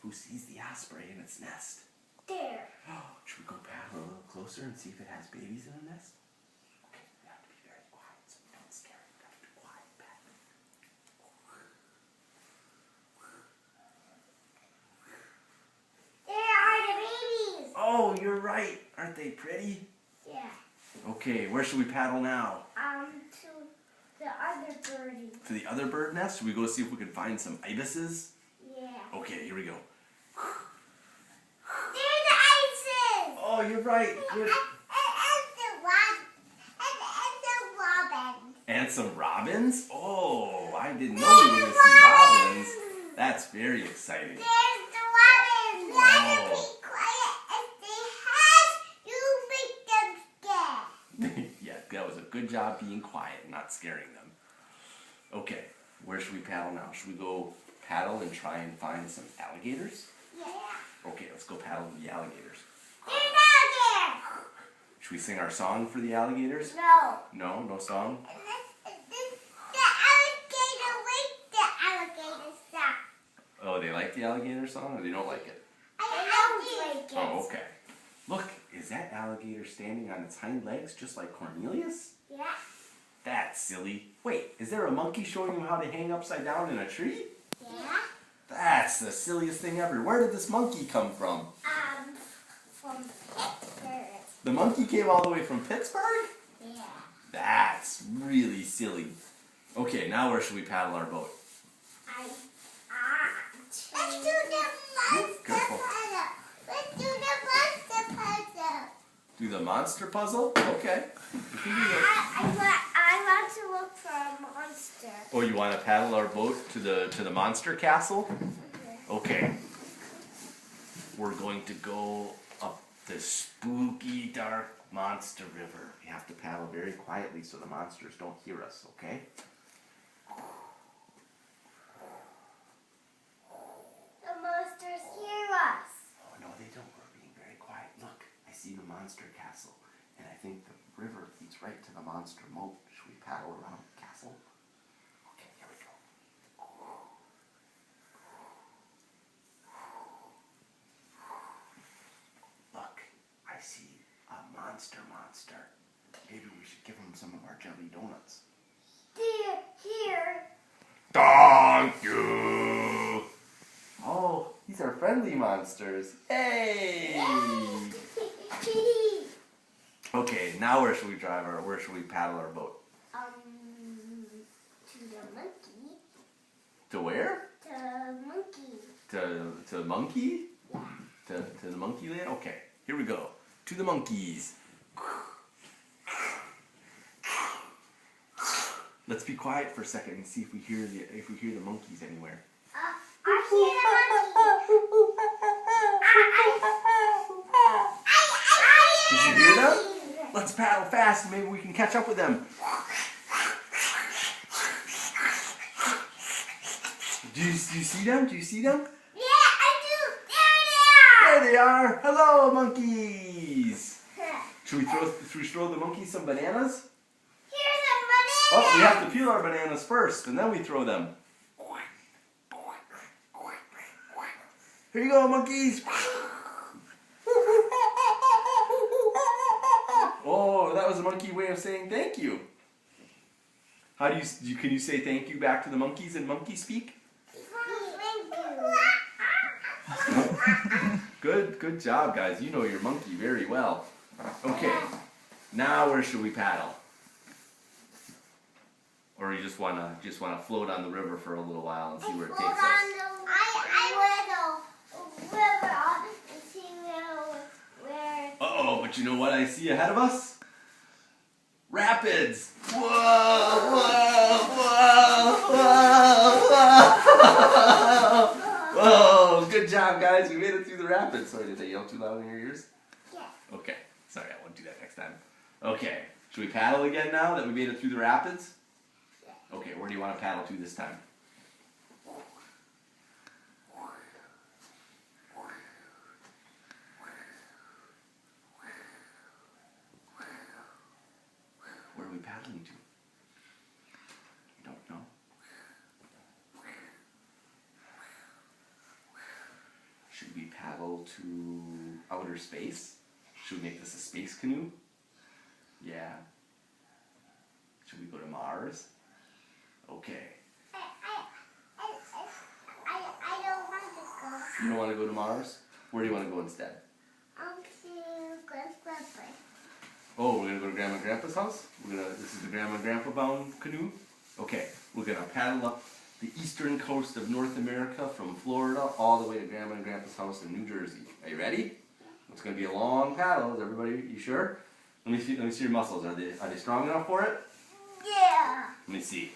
who sees the osprey in its nest? There. Should we go paddle a little closer and see if it has babies in the nest? Okay, we have to be very quiet so we don't scare it. We have to be quiet, Pat. There are the babies. Oh, you're right. Aren't they pretty? Yeah. Okay, where should we paddle now? To the other birdie. To the other bird nest? Should we go see if we can find some ibises? Yeah. Okay, here we go. There's the ices. Oh, you're right. Good. And the robin. And some robins? Oh, I didn't know we were going to see robins. That's very exciting. There's the robins. You have to be quiet. If they have, you make them scared. Yeah, that was a good job being quiet and not scaring them. Okay, where should we paddle now? Should we go paddle and try and find some alligators? Yeah. Okay, let's go paddle with the alligators. There's alligators. Should we sing our song for the alligators? No. No, no song? The alligator stop. Oh, they like the alligator song or they don't like it? I don't like it. Oh, okay. Look, is that alligator standing on its hind legs just like Cornelius? Yeah. That's silly. Wait, is there a monkey showing him how to hang upside down in a tree? Yeah. That's the silliest thing ever. Where did this monkey come from? From Pittsburgh. The monkey came all the way from Pittsburgh? Yeah. That's really silly. Okay, now where should we paddle our boat? Let's do the monster Careful. puzzle. Let's do the monster puzzle. Do the monster puzzle? Okay. We can do that. I want to look for a monster. Oh, you want to paddle our boat to the monster castle? Okay. We're going to go up the spooky, dark monster river. We have to paddle very quietly so the monsters don't hear us, okay? The monsters hear us. Oh, no, they don't. We're being very quiet. Look, I see the monster castle, and I think the river leads right to the monster moat. Should we paddle around the castle? Okay, here we go. Look, I see a monster. Maybe we should give him some of our jelly donuts. Here. Thank you! Oh, these are friendly monsters. Hey! Okay, now where should we where should we paddle our boat? To the monkey. To where? To monkey. To monkey? Yeah. To the monkey land? Okay, here we go. To the monkeys. Let's be quiet for a second and see if we hear the monkeys anywhere. I hear the monkey. Did you hear them? Let's paddle fast and maybe we can catch up with them. Do you see them? Do you see them? Yeah, I do. There they are. Hello, monkeys. Should we throw the monkeys some bananas? Here's a banana. Oh, we have to peel our bananas first and then we throw them. Here you go, monkeys. Oh, that was a monkey way of saying thank you. How can you say thank you back to the monkeys in monkey speak? Good job, guys. You know your monkey very well. Okay, now where should we paddle? Or you just wanna float on the river for a little while and see where it takes us? I want to river on and see where. Uh-oh, but you know what I see ahead of us? Rapids! Whoa, whoa, whoa, whoa, whoa! Whoa, good job, guys. We made it through the rapids. Sorry, did I yell too loud in your ears? Yeah. Okay, sorry, I won't do that next time. Okay, should we paddle again now that we made it through the rapids? Yeah. Okay, where do you want to paddle to this time? Where are we paddling to? I don't know. travel to outer space? Should we make this a space canoe? Yeah. Should we go to Mars? Okay. I don't want to go. You don't want to go to Mars? Where do you want to go instead? To Grandpa. Oh, we're gonna go to Grandma and Grandpa's house? This is the Grandma and Grandpa bound canoe? Okay, we're gonna paddle up the eastern coast of North America from Florida all the way to Grandma and Grandpa's house in New Jersey. Are you ready? It's gonna be a long paddle. Is everybody, you sure? Let me see your muscles. Are they strong enough for it? Yeah. Let me see.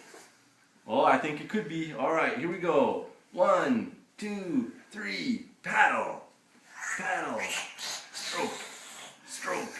Oh, I think it could be. All right, here we go. 1, 2, 3, paddle. Paddle. Stroke. Stroke.